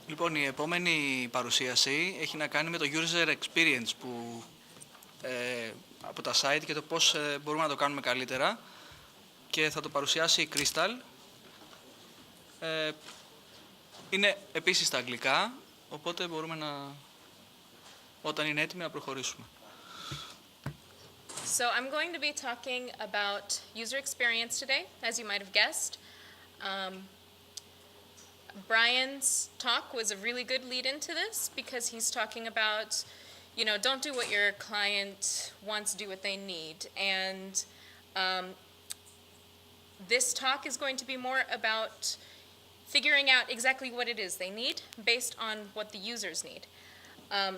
Λοιπόν, η επόμενη παρουσίαση έχει να κάνει με το user experience από τα site και το πώς μπορούμε να το κάνουμε καλύτερα, και θα το παρουσιάσει η Crystal. Είναι επίσης στα αγγλικά, οπότε μπορούμε όταν είναι έτοιμοι να προχωρήσουμε. So I'm going to be talking about user experience today, as you might have guessed. Brian's talk was a really good lead into this because he's talking about, don't do what your client wants, do what they need. And this talk is going to be more about figuring out exactly what it is they need based on what the users need.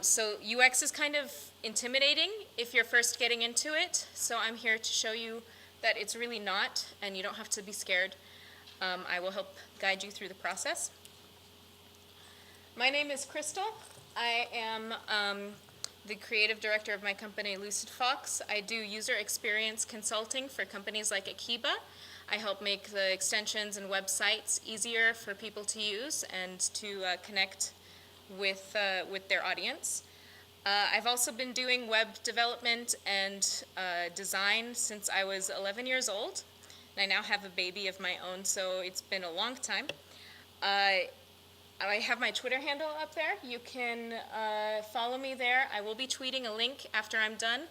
So UX is kind of intimidating if you're first getting into it. So I'm here to show you that it's really not, and you don't have to be scared. I will help guide you through the process. My name is Crystal. I am the creative director of my company, lucidfox. I do user experience consulting for companies like Akiba. I help make the extensions and websites easier for people to use and to connect with their audience. I've also been doing web development and design since I was 11 years old. And I now have a baby of my own, so it's been a long time. I have my Twitter handle up there. You can follow me there. I will be tweeting a link after I'm done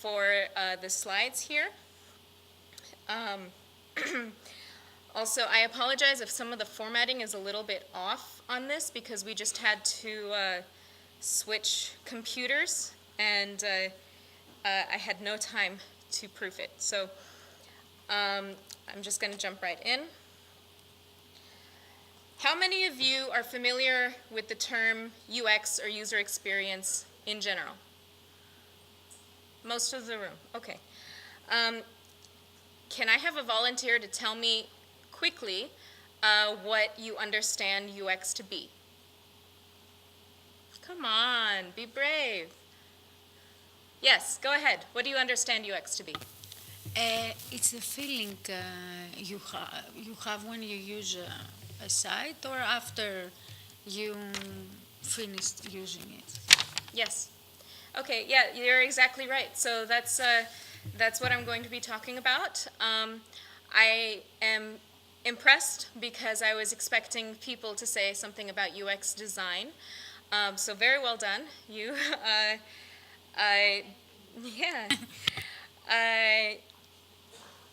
for the slides here. Also, I apologize if some of the formatting is a little bit off on this because we just had to switch computers and I had no time to proof it. So I'm just going to jump right in. How many of you are familiar with the term UX or user experience in general? Most of the room. Okay. Can I have a volunteer to tell me quickly what you understand UX to be? Come on, be brave. Yes, go ahead. What do you understand UX to be? It's a feeling you have when you use a site or after you finished using it. Yes. Okay, yeah, you're exactly right. So that's what I'm going to be talking about. I am impressed because I was expecting people to say something about UX design. So very well done.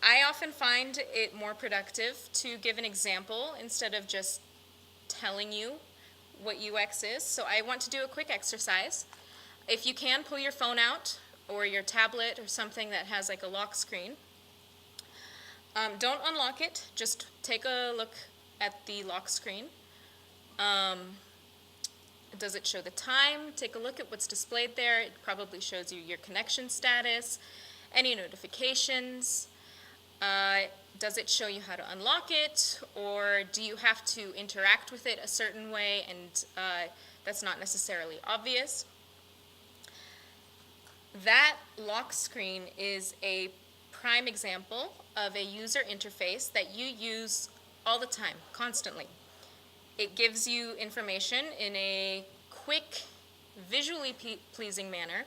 I often find it more productive to give an example instead of just telling you what UX is. So I want to do a quick exercise. If you can, pull your phone out or your tablet or something that has like a lock screen. Don't unlock it, just take a look at the lock screen. Does it show the time? Take a look at what's displayed there. It probably shows you your connection status, any notifications. Does it show you how to unlock it, or do you have to interact with it a certain way and that's not necessarily obvious? That lock screen is a prime example of a user interface that you use all the time, constantly. It gives you information in a quick, visually pleasing manner,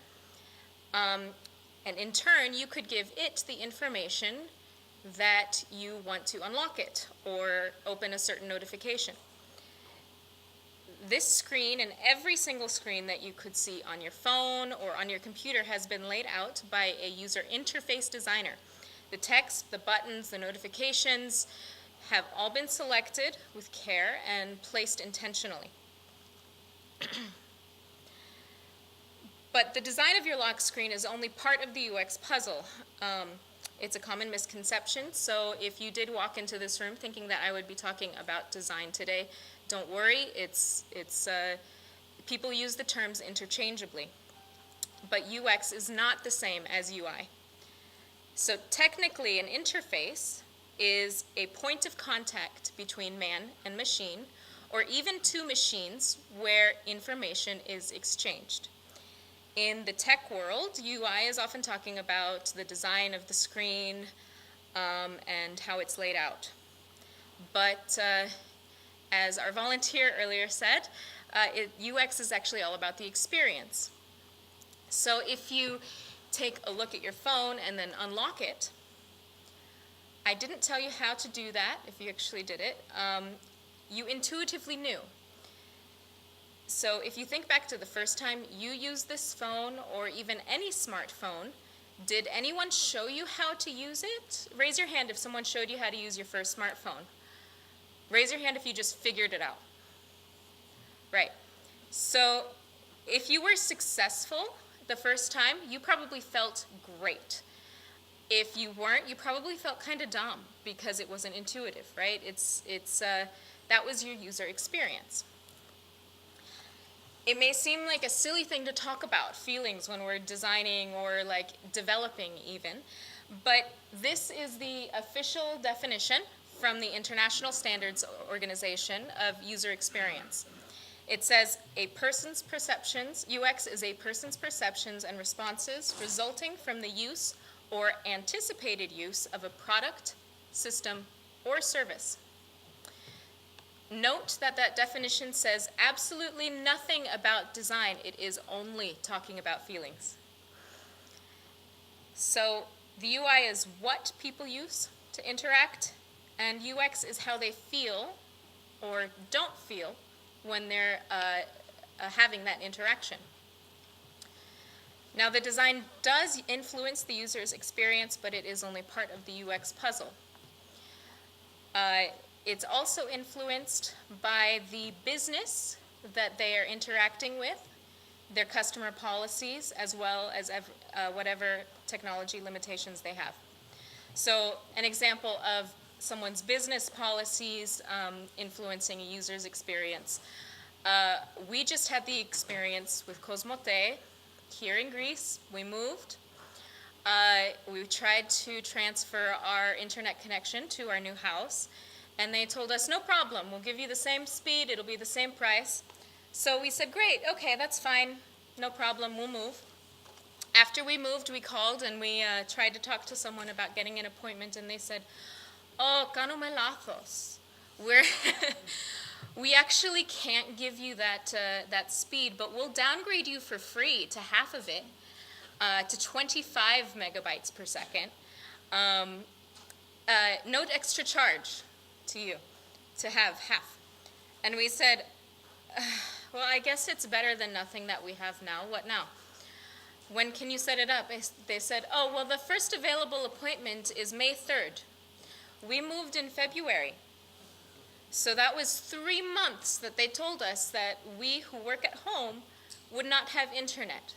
and in turn, you could give it the information that you want to unlock it or open a certain notification. This screen and every single screen that you could see on your phone or on your computer has been laid out by a user interface designer. The text, the buttons, the notifications have all been selected with care and placed intentionally. But the design of your lock screen is only part of the UX puzzle. It's a common misconception, so if you did walk into this room thinking that I would be talking about design today, don't worry, people use the terms interchangeably. But UX is not the same as UI. So technically, an interface is a point of contact between man and machine, or even two machines where information is exchanged. In the tech world, UI is often talking about the design of the screen and how it's laid out. But As our volunteer earlier said, UX is actually all about the experience. So if you take a look at your phone and then unlock it, I didn't tell you how to do that, if you actually did it. You intuitively knew. So if you think back to the first time you used this phone or even any smartphone, did anyone show you how to use it? Raise your hand if someone showed you how to use your first smartphone. Raise your hand if you just figured it out. Right. So if you were successful the first time, you probably felt great. If you weren't, you probably felt kind of dumb because it wasn't intuitive, right? That was your user experience. It may seem like a silly thing to talk about, feelings, when we're designing or like developing even, but this is the official definition from the International Standards Organization of user experience. It says a person's perceptions, UX is a person's perceptions and responses resulting from the use or anticipated use of a product, system, or service. Note that that definition says absolutely nothing about design. It is only talking about feelings. So the UI is what people use to interact, and UX is how they feel or don't feel when they're having that interaction. Now, the design does influence the user's experience, but it is only part of the UX puzzle. It's also influenced by the business that they are interacting with, their customer policies, as well as whatever technology limitations they have. So an example of someone's business policies influencing a user's experience. We just had the experience with Cosmote here in Greece. We moved. We tried to transfer our internet connection to our new house, and they told us, no problem, we'll give you the same speed, it'll be the same price. So we said, great, okay, that's fine, no problem, we'll move. After we moved, we called and we tried to talk to someone about getting an appointment, and they said, oh, κάνουμε λάθος. We actually can't give you that speed, but we'll downgrade you for free to half of it, to 25 megabytes per second. No extra charge to you to have half. And we said, well, I guess it's better than nothing that we have now. What now? When can you set it up? They said, oh, well, the first available appointment is May 3rd. We moved in February. So that was 3 months that they told us that we who work at home would not have internet.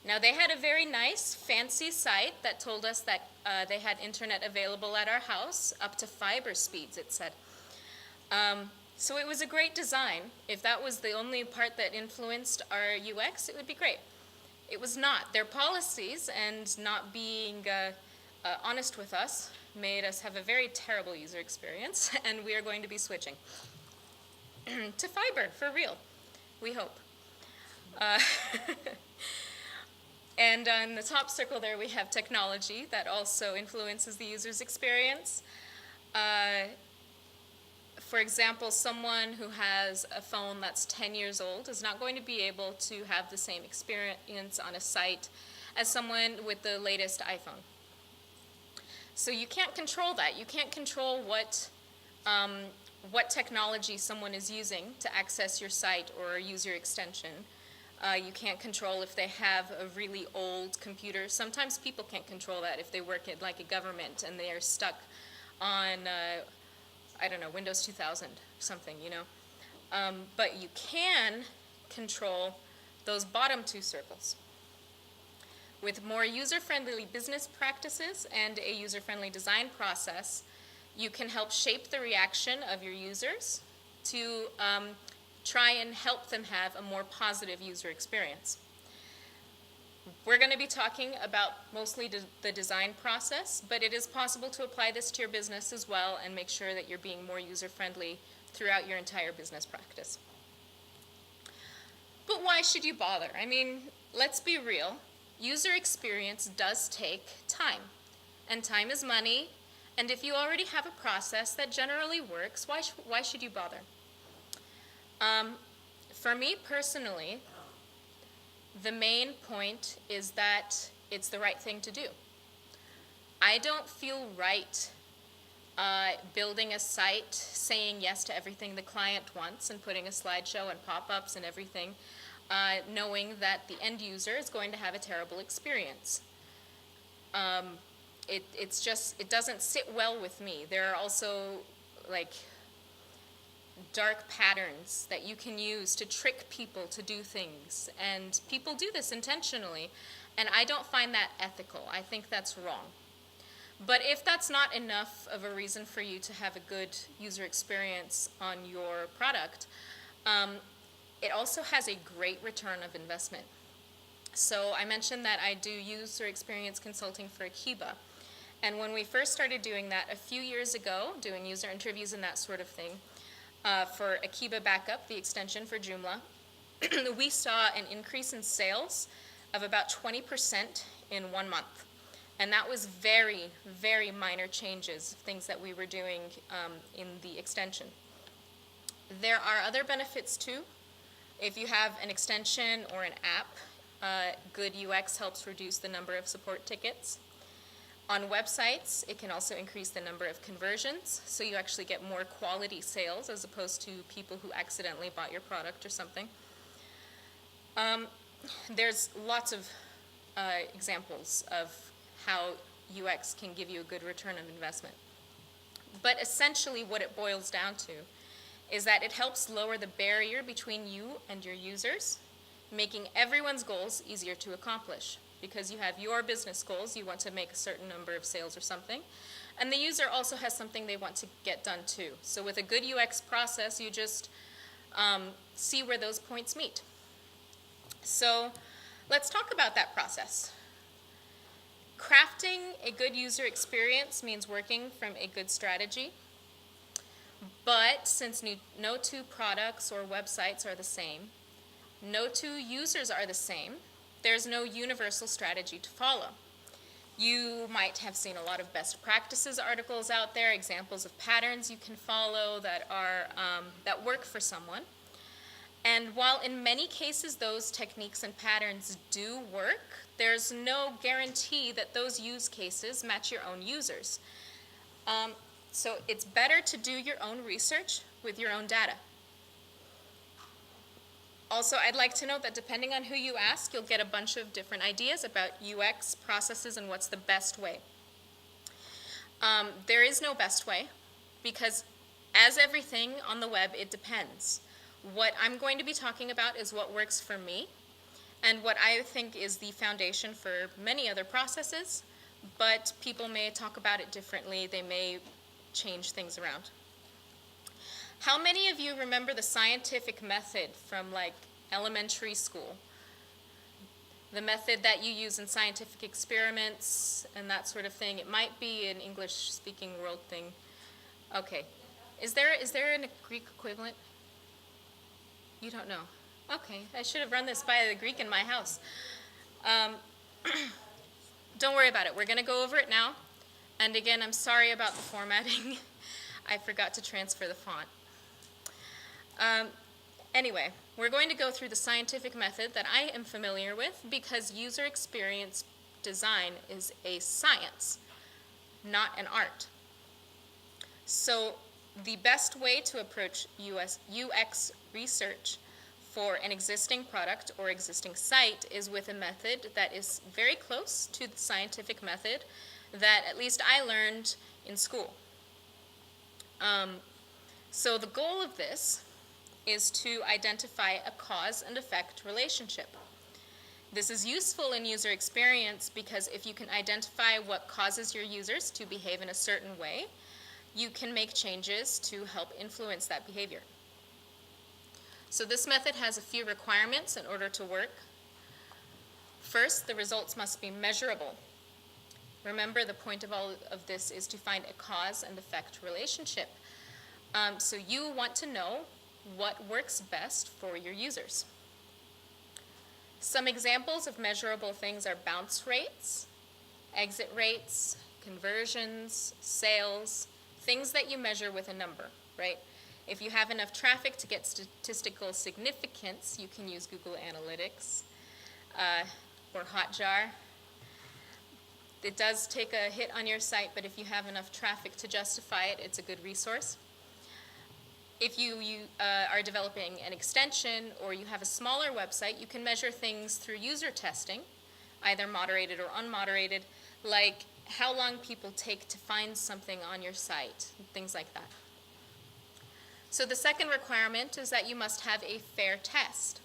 Now, they had a very nice, fancy site that told us that they had internet available at our house, up to fiber speeds, it said. So it was a great design. If that was the only part that influenced our UX, it would be great. It was not. Their policies and not being honest with us made us have a very terrible user experience, and we are going to be switching to fiber, for real, we hope. And on the top circle there, we have technology that also influences the user's experience. For example, someone who has a phone that's 10 years old is not going to be able to have the same experience on a site as someone with the latest iPhone. So you can't control that. You can't control what technology someone is using to access your site or use your extension. You can't control if they have a really old computer. Sometimes people can't control that if they work at like a government and they are stuck on, I don't know, Windows 2000 or something, you know. But you can control those bottom two circles. With more user-friendly business practices and a user-friendly design process, you can help shape the reaction of your users to try and help them have a more positive user experience. We're going to be talking about mostly the design process, but it is possible to apply this to your business as well and make sure that you're being more user-friendly throughout your entire business practice. But why should you bother? I mean, let's be real. User experience does take time, and time is money, and if you already have a process that generally works, why should you bother? For me personally, the main point is that it's the right thing to do. I don't feel right building a site, saying yes to everything the client wants and putting a slideshow and pop-ups and everything, knowing that the end user is going to have a terrible experience. It doesn't sit well with me. There are also like dark patterns that you can use to trick people to do things, and people do this intentionally, and I don't find that ethical. I think that's wrong. But if that's not enough of a reason for you to have a good user experience on your product, it also has a great return of investment. So I mentioned that I do user experience consulting for Akiba. And when we first started doing that a few years ago, doing user interviews and that sort of thing, for Akiba Backup, the extension for Joomla, we saw an increase in sales of about 20% in 1 month. And that was very, very minor changes, things that we were doing in the extension. There are other benefits too. If you have an extension or an app, good UX helps reduce the number of support tickets. On websites, it can also increase the number of conversions, so you actually get more quality sales as opposed to people who accidentally bought your product or something. There's lots of examples of how UX can give you a good return of investment. But essentially what it boils down to is that it helps lower the barrier between you and your users, making everyone's goals easier to accomplish. Because you have your business goals, you want to make a certain number of sales or something, and the user also has something they want to get done too. So with a good UX process, you just see where those points meet. So let's talk about that process. Crafting a good user experience means working from a good strategy. But since no two products or websites are the same, no two users are the same, there's no universal strategy to follow. You might have seen a lot of best practices articles out there, examples of patterns you can follow that work for someone. And while in many cases those techniques and patterns do work, there's no guarantee that those use cases match your own users. So it's better to do your own research with your own data. Also, I'd like to note that depending on who you ask, you'll get a bunch of different ideas about UX processes and what's the best way. There is no best way, because as everything on the web, it depends. What I'm going to be talking about is what works for me, and what I think is the foundation for many other processes, but people may talk about it differently. They may change things around. How many of you remember the scientific method from like elementary school? The method that you use in scientific experiments and that sort of thing. It might be an English-speaking world thing. Okay. Is there a Greek equivalent? You don't know. Okay. I should have run this by the Greek in my house. Don't worry about it. We're going to go over it now. And again, I'm sorry about the formatting. I forgot to transfer the font. Anyway, we're going to go through the scientific method that I am familiar with because user experience design is a science, not an art. So the best way to approach UX research for an existing product or existing site is with a method that is very close to the scientific method that at least I learned in school. So the goal of this is to identify a cause and effect relationship. This is useful in user experience because if you can identify what causes your users to behave in a certain way, you can make changes to help influence that behavior. So this method has a few requirements in order to work. First, the results must be measurable. Remember, the point of all of this is to find a cause and effect relationship. So you want to know what works best for your users. Some examples of measurable things are bounce rates, exit rates, conversions, sales, things that you measure with a number, right? If you have enough traffic to get statistical significance, you can use Google Analytics or Hotjar. It does take a hit on your site, but if you have enough traffic to justify it, it's a good resource. If you are developing an extension or you have a smaller website, you can measure things through user testing, either moderated or unmoderated, like how long people take to find something on your site, things like that. So the second requirement is that you must have a fair test.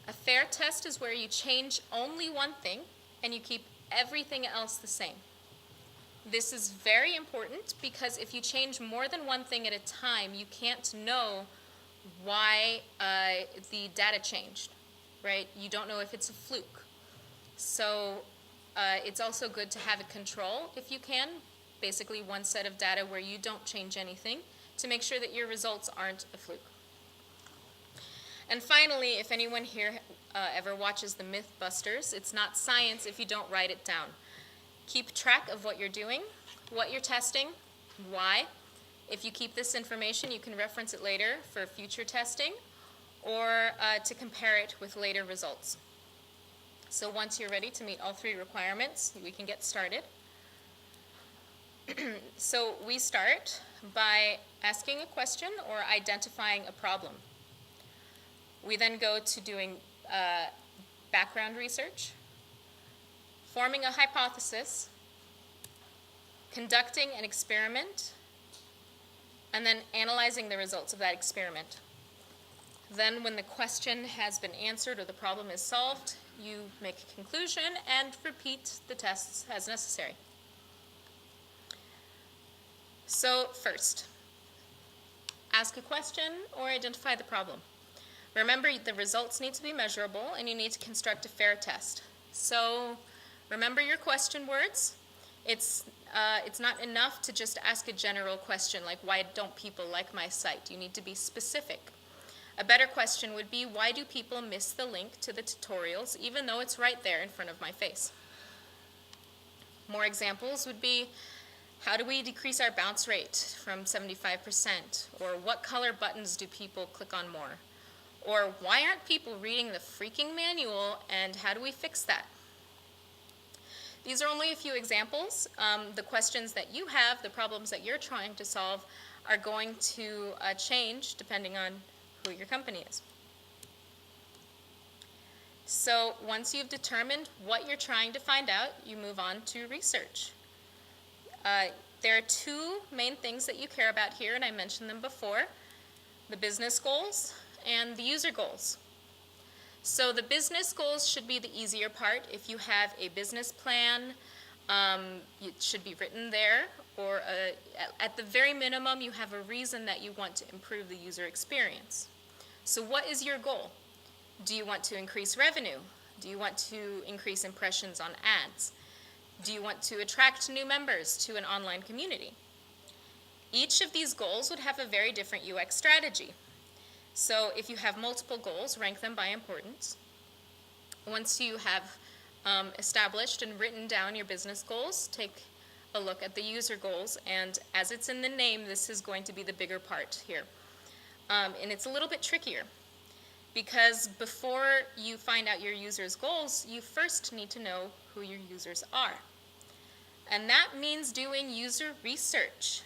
A fair test is where you change only one thing and you keep everything else the same. This is very important because if you change more than one thing at a time, you can't know why the data changed, right? You don't know if it's a fluke. So it's also good to have a control, if you can, basically one set of data where you don't change anything to make sure that your results aren't a fluke. And finally, if anyone here ever watches the Mythbusters, it's not science if you don't write it down. Keep track of what you're doing, what you're testing, why. If you keep this information, you can reference it later for future testing or to compare it with later results. So once you're ready to meet all three requirements, we can get started. So we start by asking a question or identifying a problem. We then go to doing background research, forming a hypothesis, conducting an experiment, and then analyzing the results of that experiment. Then when the question has been answered or the problem is solved, you make a conclusion and repeat the tests as necessary. So first, ask a question or identify the problem. Remember, the results need to be measurable and you need to construct a fair test. So remember your question words. It's not enough to just ask a general question like, why don't people like my site? You need to be specific. A better question would be, why do people miss the link to the tutorials even though it's right there in front of my face? More examples would be, how do we decrease our bounce rate from 75%? Or what color buttons do people click on more? Or why aren't people reading the freaking manual and how do we fix that? These are only a few examples. The questions that you have, the problems that you're trying to solve, are going to change depending on who your company is. So once you've determined what you're trying to find out, you move on to research. There are two main things that you care about here, and I mentioned them before: the business goals and the user goals. So the business goals should be the easier part. If you have a business plan, it should be written there, or at the very minimum, you have a reason that you want to improve the user experience. So what is your goal? Do you want to increase revenue? Do you want to increase impressions on ads? Do you want to attract new members to an online community? Each of these goals would have a very different UX strategy. So if you have multiple goals, rank them by importance. Once you have established and written down your business goals, take a look at the user goals, and as it's in the name, this is going to be the bigger part here. And it's a little bit trickier, because before you find out your users' goals, you first need to know who your users are. And that means doing user research.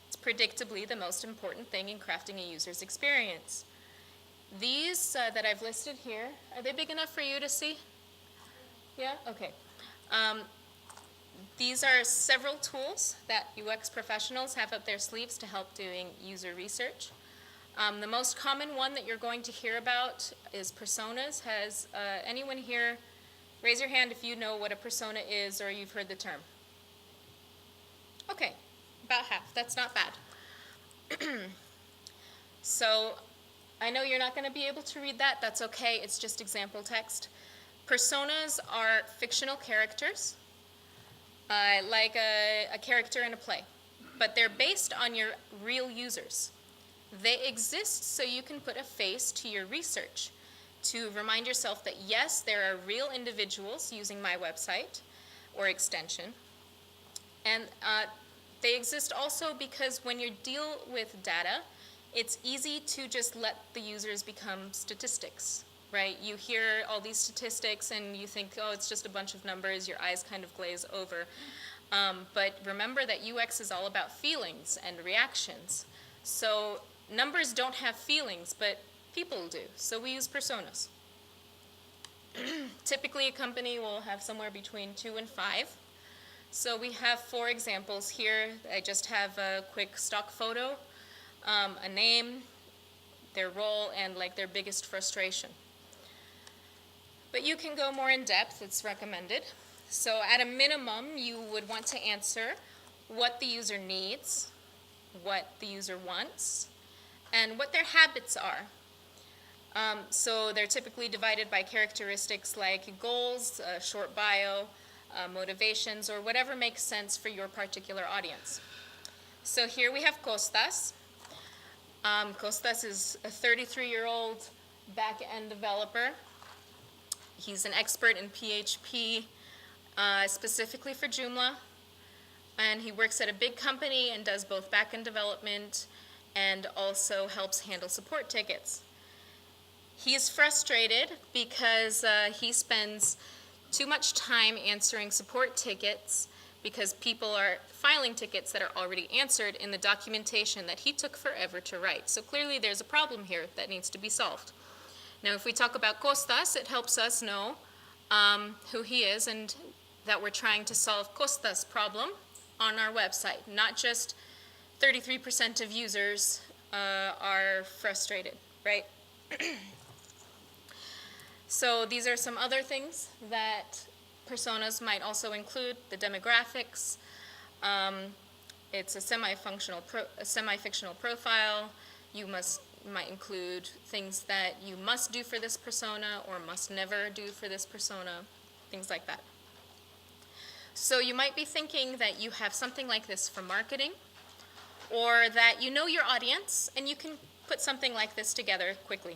It's predictably the most important thing in crafting a user's experience. These that I've listed here, are they big enough for you to see? Yeah? Okay. These are several tools that UX professionals have up their sleeves to help doing user research. The most common one that you're going to hear about is personas. Has anyone here, raise your hand if you know what a persona is or you've heard the term. Okay, about half. That's not bad. So I know you're not going to be able to read that. That's okay. It's just example text. Personas are fictional characters, like a character in a play, but they're based on your real users. They exist so you can put a face to your research, to remind yourself that yes, there are real individuals using my website or extension. And they exist also because when you deal with data, it's easy to just let the users become statistics, right? You hear all these statistics and you think, oh, it's just a bunch of numbers, your eyes kind of glaze over. But remember that UX is all about feelings and reactions. So numbers don't have feelings, but people do. So we use personas. Typically, a company will have somewhere between 2 and 5. So we have 4 examples here. I just have a quick stock photo, a name, their role, and like their biggest frustration. But you can go more in depth, it's recommended. So at a minimum, you would want to answer what the user needs, what the user wants, and what their habits are. So they're typically divided by characteristics like goals, short bio, motivations, or whatever makes sense for your particular audience. So here we have Kostas. Kostas is a 33-year-old back-end developer. He's an expert in PHP, specifically for Joomla. And he works at a big company and does both back-end development and also helps handle support tickets. He is frustrated because he spends too much time answering support tickets because people are filing tickets that are already answered in the documentation that he took forever to write. So clearly there's a problem here that needs to be solved. Now if we talk about Kostas, it helps us know who he is and that we're trying to solve Kostas' problem on our website. Not just 33% of users are frustrated, right? So these are some other things that personas might also include: the demographics. It's a semi-fictional profile. You might include things that you must do for this persona or must never do for this persona, things like that. So you might be thinking that you have something like this for marketing, or that you know your audience and you can put something like this together quickly.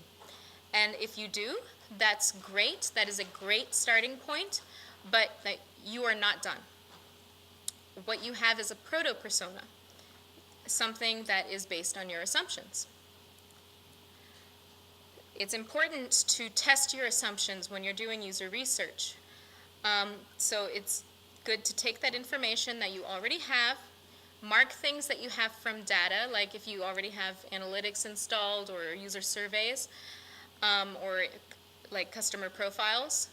And if you do, that's great. That is a great starting point, but that you are not done. What you have is a proto-persona, something that is based on your assumptions. It's important to test your assumptions when you're doing user research. So it's good to take that information that you already have, mark things that you have from data, like if you already have analytics installed or user surveys, or like customer profiles,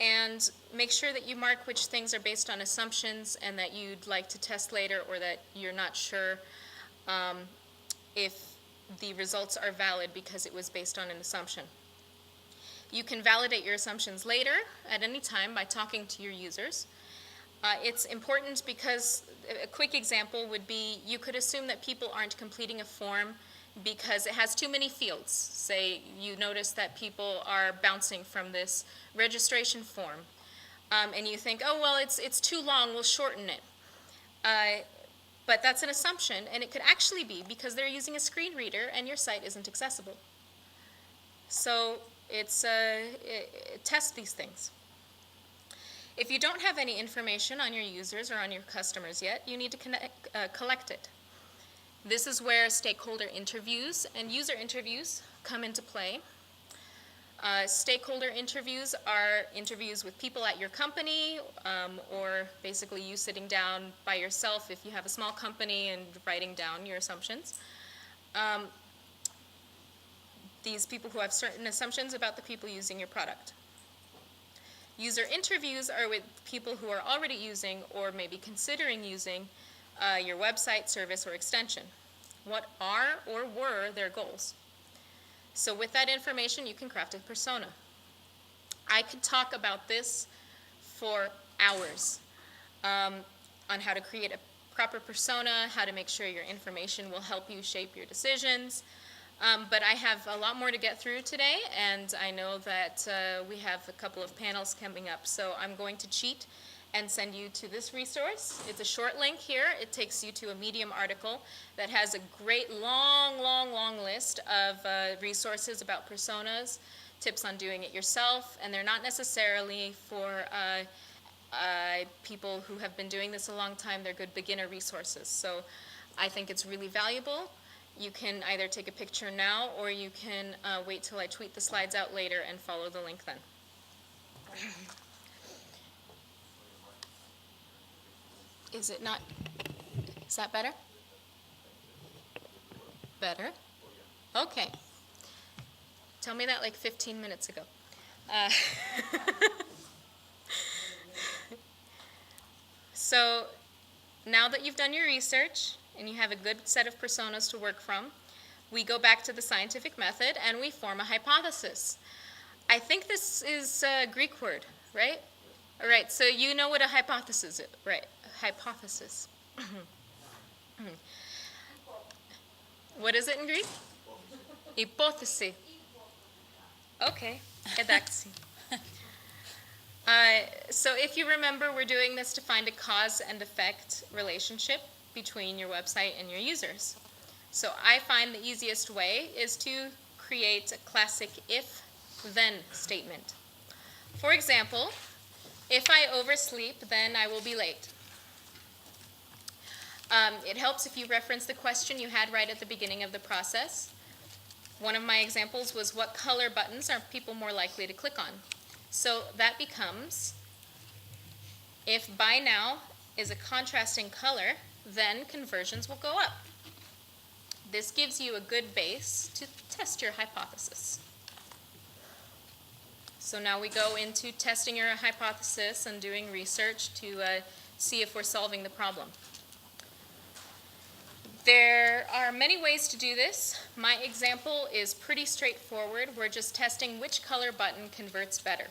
and make sure that you mark which things are based on assumptions and that you'd like to test later, or that you're not sure if the results are valid because it was based on an assumption. You can validate your assumptions later at any time by talking to your users. It's important because a quick example would be you could assume that people aren't completing a form because it has too many fields. Say you notice that people are bouncing from this registration form, and you think, oh, well, it's too long, we'll shorten it. But that's an assumption, and it could actually be because they're using a screen reader and your site isn't accessible. So test these things. If you don't have any information on your users or on your customers yet, you need to collect it. This is where stakeholder interviews and user interviews come into play. Stakeholder interviews are interviews with people at your company, or basically you sitting down by yourself if you have a small company and writing down your assumptions. These people who have certain assumptions about the people using your product. User interviews are with people who are already using or maybe considering using your website, service, or extension. What are or were their goals? So with that information, you can craft a persona. I could talk about this for hours on how to create a proper persona, how to make sure your information will help you shape your decisions. But I have a lot more to get through today, and I know that we have a couple of panels coming up, so I'm going to cheat and send you to this resource. It's a short link here. It takes you to a Medium article that has a great long list of resources about personas, tips on doing it yourself, and they're not necessarily for people who have been doing this a long time. They're good beginner resources. So I think it's really valuable, You can either take a picture now, or you can wait till I tweet the slides out later and follow the link then. Is it not? Is that better? Better? Okay. Tell me that like 15 minutes ago. So now that you've done your research and you have a good set of personas to work from, we go back to the scientific method and we form a hypothesis. I think this is a Greek word, right? All right, so you know what a hypothesis is, right? Hypothesis. What is it in Greek? Hypothesis. Okay, εντάξει. So if you remember, we're doing this to find a cause and effect relationship between your website and your users. So I find the easiest way is to create a classic if-then statement. For example, if I oversleep, then I will be late. It helps if you reference the question you had right at the beginning of the process. One of my examples was, what color buttons are people more likely to click on? So that becomes, if buy now is a contrasting color, then conversions will go up. This gives you a good base to test your hypothesis. So now we go into testing your hypothesis and doing research to see if we're solving the problem. There are many ways to do this. My example is pretty straightforward. We're just testing which color button converts better.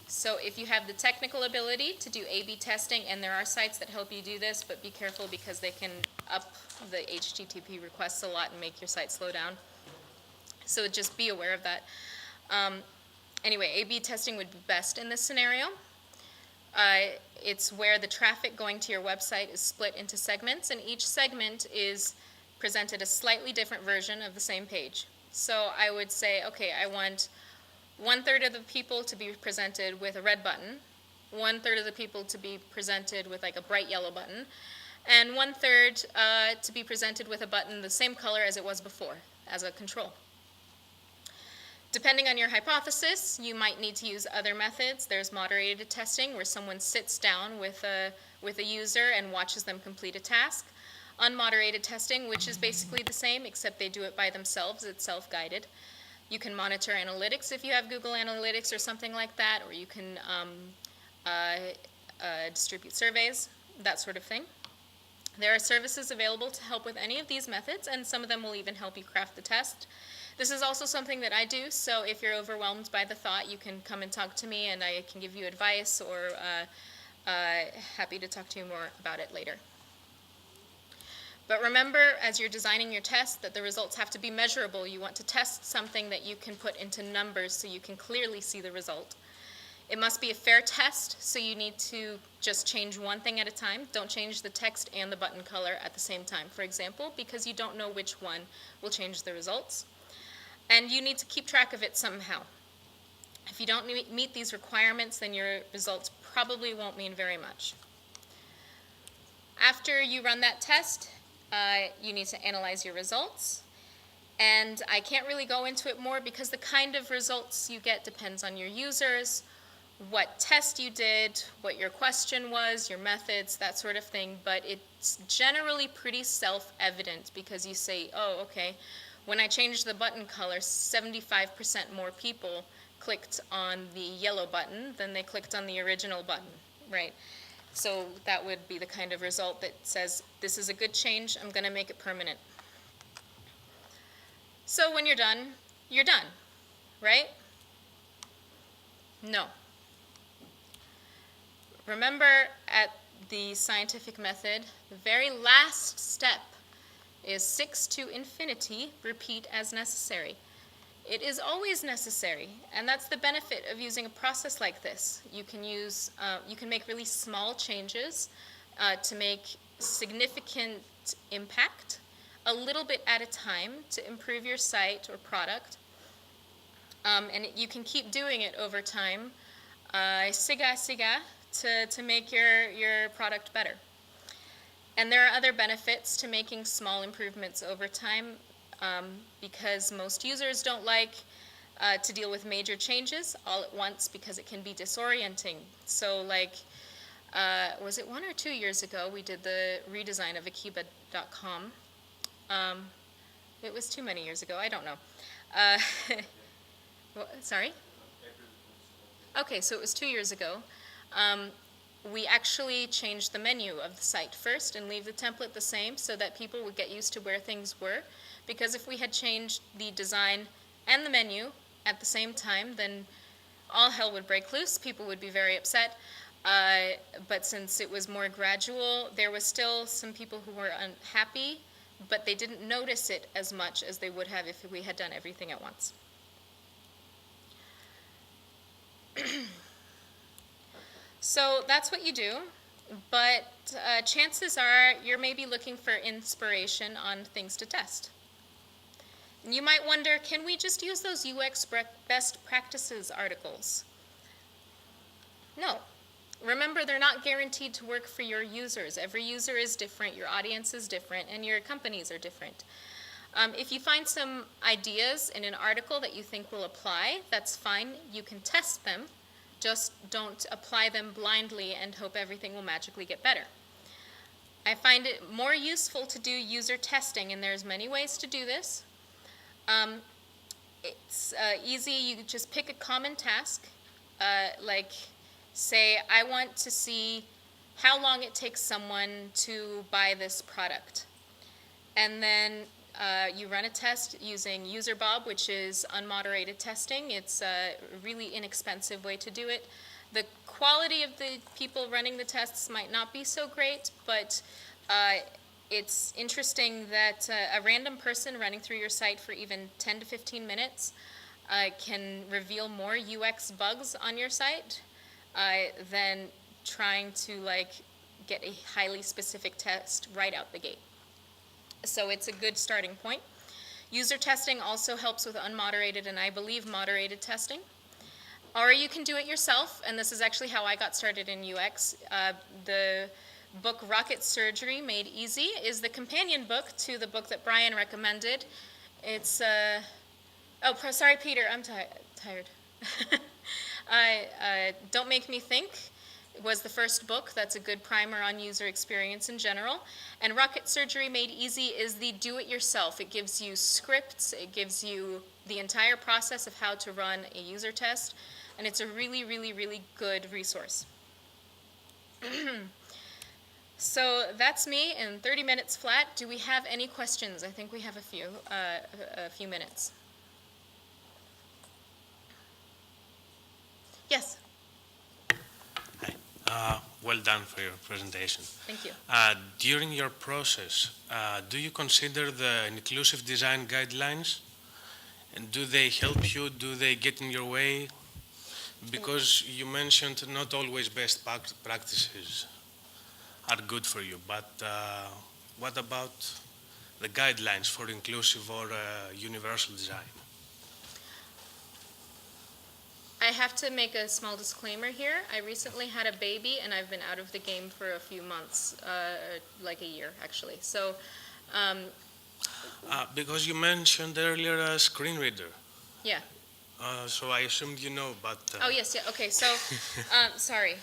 So if you have the technical ability to do A/B testing, and there are sites that help you do this, but be careful because they can up the HTTP requests a lot and make your site slow down. So just be aware of that. Anyway, A/B testing would be best in this scenario. It's where the traffic going to your website is split into segments, and each segment is presented a slightly different version of the same page. So I would say, okay, I want 1/3 of the people to be presented with a red button, 1/3 of the people to be presented with like a bright yellow button, and 1/3 to be presented with a button the same color as it was before, as a control. Depending on your hypothesis, you might need to use other methods. There's moderated testing, where someone sits down with a user and watches them complete a task. Unmoderated testing, which is basically the same, except they do it by themselves. It's self-guided. You can monitor analytics if you have Google Analytics or something like that, or you can distribute surveys, that sort of thing. There are services available to help with any of these methods, and some of them will even help you craft the test. This is also something that I do, so if you're overwhelmed by the thought, you can come and talk to me, and I can give you advice, or happy to talk to you more about it later. But remember, as you're designing your test, that the results have to be measurable. You want to test something that you can put into numbers so you can clearly see the result. It must be a fair test, so you need to just change one thing at a time. Don't change the text and the button color at the same time, for example, because you don't know which one will change the results. And you need to keep track of it somehow. If you don't meet these requirements, then your results probably won't mean very much. After you run that test, you need to analyze your results. And I can't really go into it more because the kind of results you get depends on your users, what test you did, what your question was, your methods, that sort of thing. But it's generally pretty self-evident because you say, oh, okay, when I changed the button color, 75% more people clicked on the yellow button than they clicked on the original button, right? So that would be the kind of result that says, this is a good change, I'm going to make it permanent. So when you're done, right? No. Remember, at the scientific method, the very last step is 6 to infinity, repeat as necessary. It is always necessary, and that's the benefit of using a process like this. You can make really small changes to make significant impact, a little bit at a time, to improve your site or product, and you can keep doing it over time, siga, to make your product better. And there are other benefits to making small improvements over time because most users don't like to deal with major changes all at once because it can be disorienting. So like, was it 1 or 2 years ago, we did the redesign of Akiba.com. It was too many years ago, I don't know. Sorry? Okay, so it was 2 years ago. We actually changed the menu of the site first and leave the template the same so that people would get used to where things were. Because if we had changed the design and the menu at the same time, then all hell would break loose. People would be very upset. But since it was more gradual, there was still some people who were unhappy, but they didn't notice it as much as they would have if we had done everything at once. So that's what you do, but chances are you're maybe looking for inspiration on things to test. And you might wonder, can we just use those UX best practices articles? No. Remember, they're not guaranteed to work for your users. Every user is different, your audience is different, and your companies are different. If you find some ideas in an article that you think will apply, that's fine. You can test them. Just don't apply them blindly and hope everything will magically get better. I find it more useful to do user testing, and there's many ways to do this. It's easy. You just pick a common task, like say, I want to see how long it takes someone to buy this product. And then you run a test using UserBob, which is unmoderated testing. It's a really inexpensive way to do it. The quality of the people running the tests might not be so great, but it's interesting that a random person running through your site for even 10 to 15 minutes can reveal more UX bugs on your site than trying to get a highly specific test right out the gate. So it's a good starting point. User testing also helps with unmoderated and I believe moderated testing. Or you can do it yourself, and this is actually how I got started in UX. The book Rocket Surgery Made Easy is the companion book to the book that Brian recommended. It's, sorry Peter, I'm tired. Don't Make Me Think was the first book. That's a good primer on user experience in general. And Rocket Surgery Made Easy is the do-it-yourself. It gives you scripts. It gives you the entire process of how to run a user test. And it's a really, really, really good resource. So that's me in 30 minutes flat. Do we have any questions? I think we have a few minutes. Yes? Well done for your presentation. Thank you. During your process, do you consider the inclusive design guidelines? And do they help you? Do they get in your way? Because you mentioned not always best practices are good for you, but what about the guidelines for inclusive or universal design? I have to make a small disclaimer here. I recently had a baby, and I've been out of the game for a few months, like a year, actually. So, because you mentioned earlier a screen reader. Yeah. So I assumed you know, but... Oh, yes, yeah, okay, so, sorry.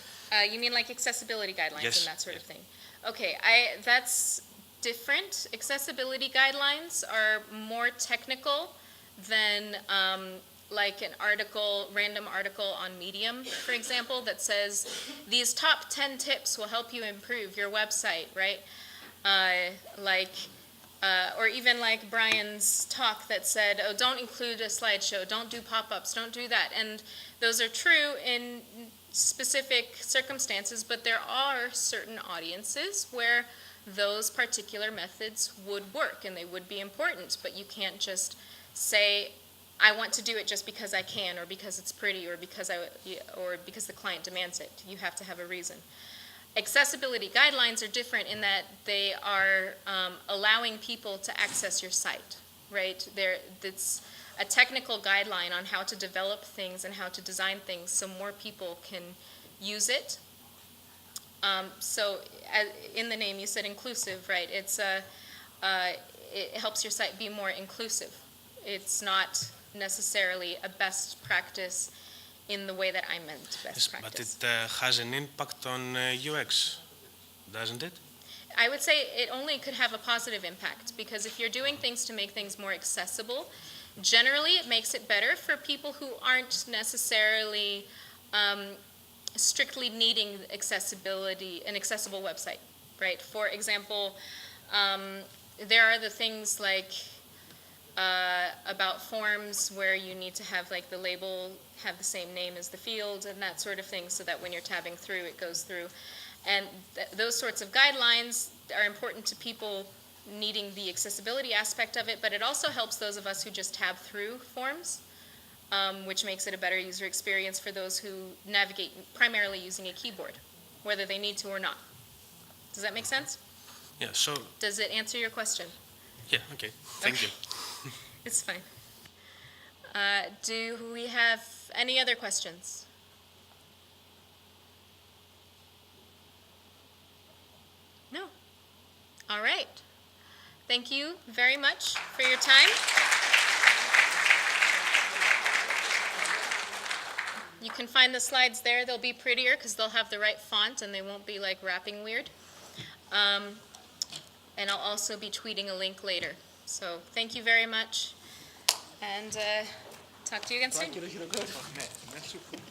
You mean like accessibility guidelines Yes, and that sort of yes. thing? Okay, that's different. Accessibility guidelines are more technical than like an article, random article on Medium, for example, that says these top 10 tips will help you improve your website, right? Or even like Brian's talk that said, oh, don't include a slideshow, don't do pop-ups, don't do that. And those are true in specific circumstances, but there are certain audiences where those particular methods would work and they would be important, but you can't just say, I want to do it just because I can, or because it's pretty, or because the client demands it. You have to have a reason. Accessibility guidelines are different in that they are allowing people to access your site, right? It's a technical guideline on how to develop things and how to design things so more people can use it. So in the name, you said inclusive, right? It helps your site be more inclusive. It's not necessarily a best practice in the way that I meant best Yes, but practice. it has an impact on UX, doesn't it? I would say it only could have a positive impact, because if you're doing things to make things more accessible, generally it makes it better for people who aren't necessarily strictly needing accessibility, an accessible website, right? For example, there are the things like about forms where you need to have like the label have the same name as the field and that sort of thing, so that when you're tabbing through, it goes through. And those sorts of guidelines are important to people needing the accessibility aspect of it, but it also helps those of us who just tab through forms, which makes it a better user experience for those who navigate primarily using a keyboard, whether they need to or not. Does that make sense? Yeah, so, Does it answer your question? yeah, okay, thank you. It's fine. Do we have any other questions? No. All right. Thank you very much for your time. You can find the slides there. They'll be prettier because they'll have the right font and they won't be like wrapping weird. And I'll also be tweeting a link later. So thank you very much, and talk to you again soon. Κύριε Χειροκρότο. Ναι, merci beaucoup.